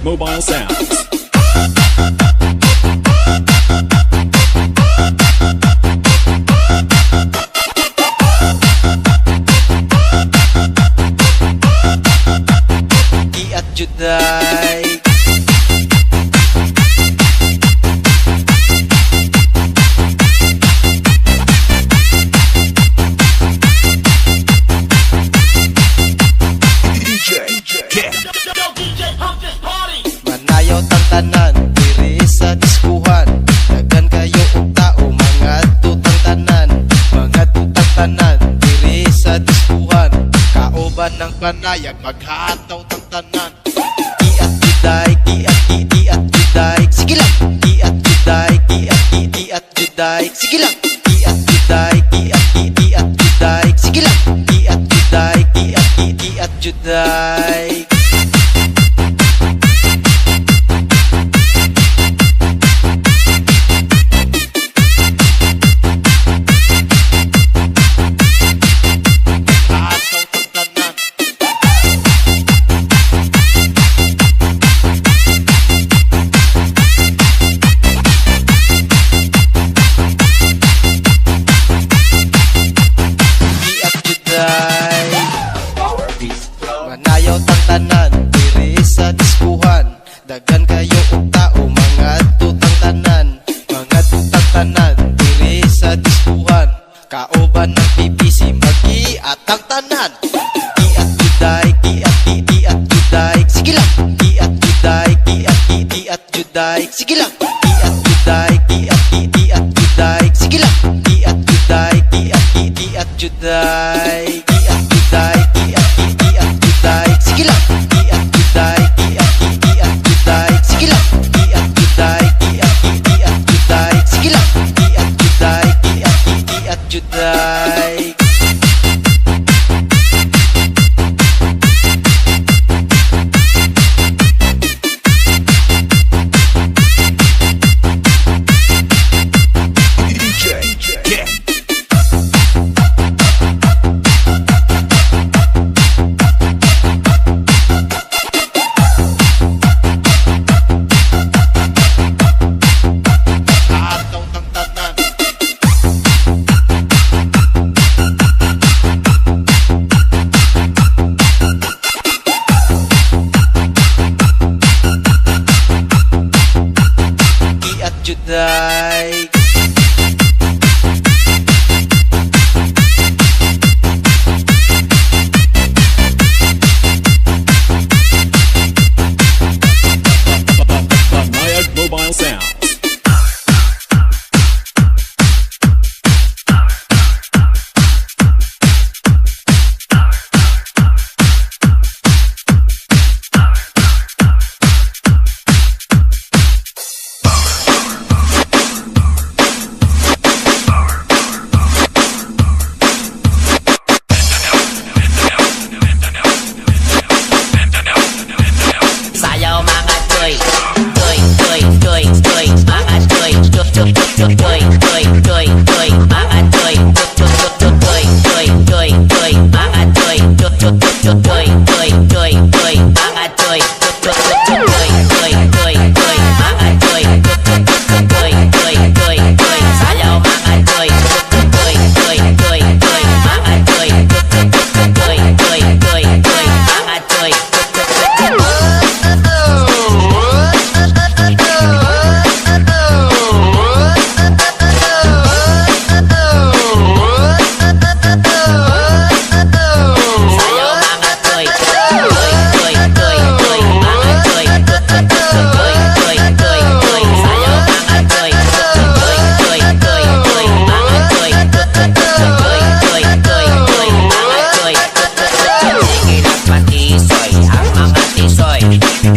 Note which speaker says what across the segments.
Speaker 1: Mobile Sounds.
Speaker 2: Di at Juday. Manayaw tang tanan, diri sa diskuhan. Dagan kayo og tao, mga tutang tanan. Mga tutang tanan, diri sa diskuhan. Kaoban ng panayag, maghataw tang tanan. Di at Juday, di at Juday. Sige lang, di at Juday, di at Juday. Sige lang, di at Juday, di at Juday. Sige lang, di at Juday, di at Juday. Manayaw tang tanan, diri sa diskuhan. Dagan kayo og tao, mga tutang tanan. Mga tutang tanan, diri sa diskuhan. Kaoban ng PPC, mag-iatang tanan. Di at Juday, di at Juday. Sige lang, di at Juday, di at Juday. Sige lang, di at Juday, di at Juday. Sige lang, di at Juday, di at Juday. Di at Juday, di at Juday. Sige lang, di at Juday, di at Juday. Sige lang, di at Juday, di at Juday. Sige lang, di at Juday, di at Juday. Juday.
Speaker 1: Banayad Mobile Sounds.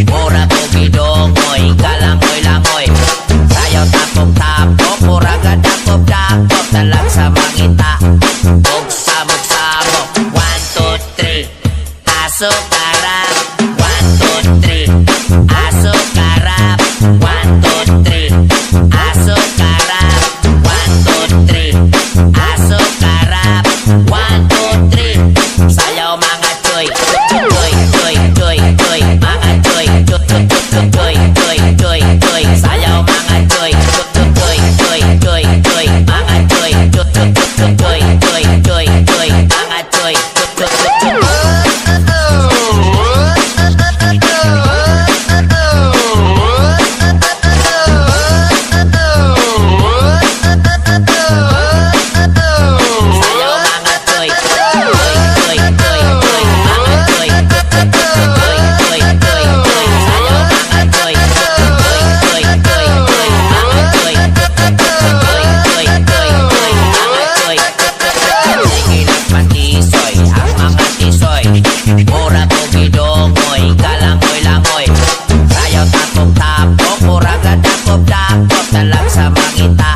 Speaker 3: Mura ko bidongoy, kalangoy-langoy. Sayaw tapok-tapok, mura ka dakop-dakop. Talag sa mangita, og samok-samok. 1, 2, 3, asok karap. 1, 2, 3, asok karap. 1, 2, 3, asok karap. 1, 2, 3, asok karap. 1, 2, 3, sayaw mga choy, choy, choy, choy, choy, mga choy, choy, choy, choy.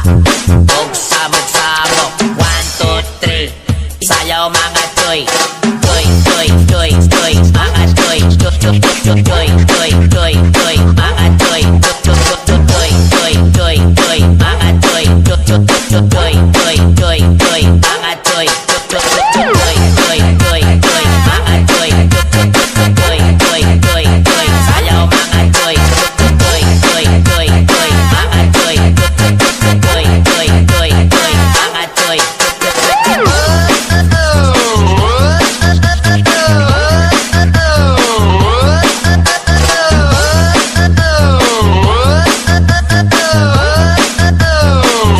Speaker 3: Ug sabog-sabog 1, 2, 3 Sayaw mga choy Choy, choy, choy, choy Mga choy Choy, choy, choy, choy, choy, choy, choy Mga choy Choy, choy, choy, choy, choy, choy Mga choy Choy, choy, choy, choy, choy, choy, choy Mga choy Choy, choy, choy, choy, choy, choy Mga choy Choy, choy, choy, choy, choy, choy Sayaw mga choy Choy, choy, choy, choy Mga choy Choy, choy, choy, choy, choy Mga choy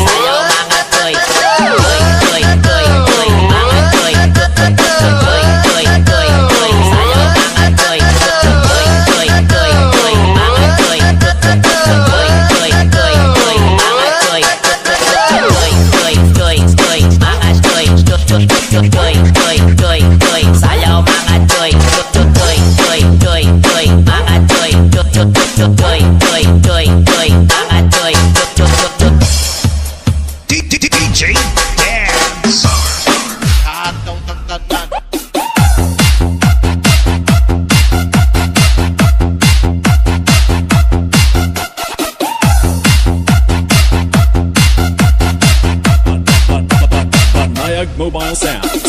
Speaker 3: Sayaw mga choy Choy, choy, choy, choy Mga choy Choy, choy, choy, choy, choy Sayaw mga choy Choy, choy, choy, choy Mga choy Choy, choy, choy, choy, choy Mga choy Choy, choy, choy, choy Mga choy Choy, choy, choy, choy, choy Sayaw mga choy Choy, choy, choy, choy Mga choy Choy, choy, choy, choy, choy Mga choy
Speaker 4: DJ Dance.
Speaker 2: Hataw ng tanan.
Speaker 1: Banayag Mobile Sounds.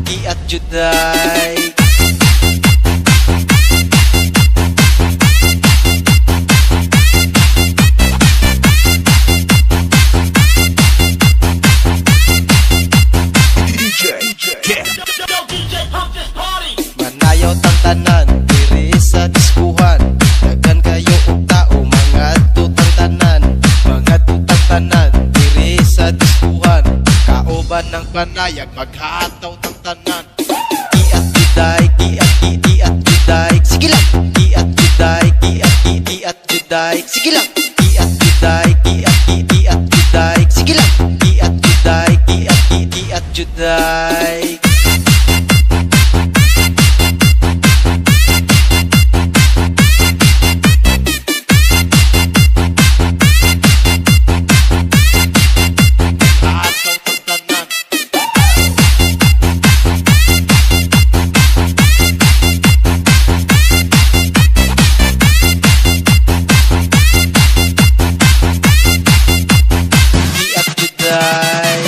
Speaker 2: Di at juday.
Speaker 4: DJ Dance.
Speaker 2: Manayaw tang tanan diri sa diskuhan. Daghan kayo og tao mga tutang tanan. Mga tutang tanan diri sa diskuhan. Kauban ng panayag maghataw tang tanan. Iat juday, iat juday. Sige lang. Iat juday, iat juday. Sige lang. Iat juday, iat juday. Sige lang. Iat juday, iat juday. Hataw tang tanan. Iat juday.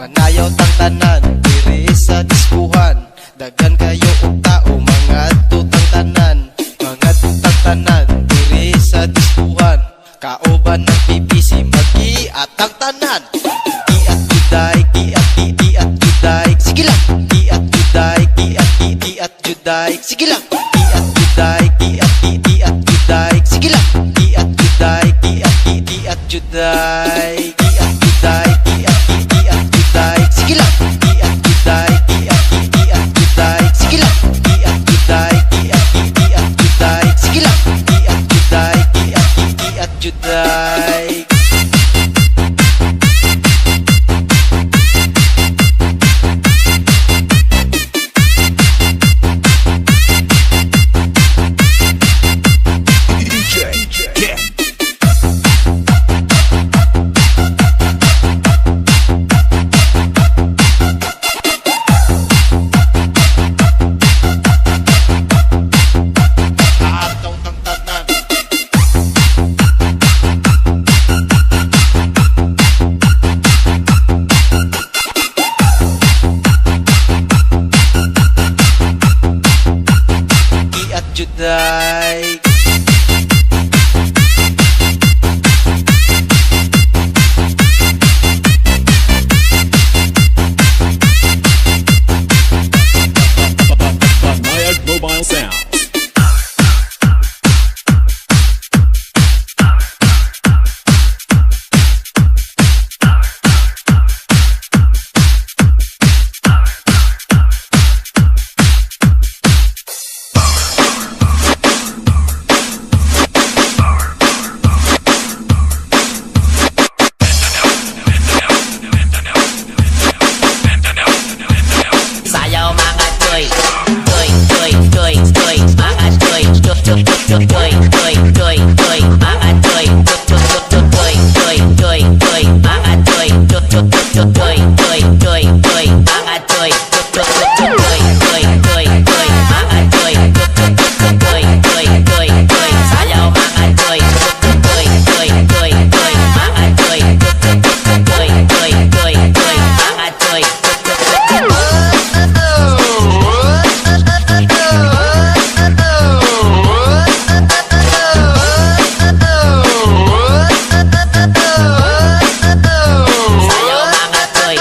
Speaker 2: Manayaw tang tanan diri sa diskuhan. Daghan kayo og tao mga tutang tanan. Mga tutang tanan diri sa diskuhan. Kauban ng PPC mag-iatang tanan. Iat juday, iat juday. Sige lang. Iat juday, iat juday. Sige lang. Iat juday, iat juday. Sige lang. Iat juday, iat juday. Iat juday, iat juday. Sige lang. Iat juday, iat juday. Sige lang. Iat juday, iat juday. Sige lang. Iat juday, iat juday.
Speaker 4: DJ Dance.
Speaker 2: Hataw tang tanan. Iat juday.
Speaker 1: Banayag Mobile Sounds.
Speaker 3: choy, choy, choy,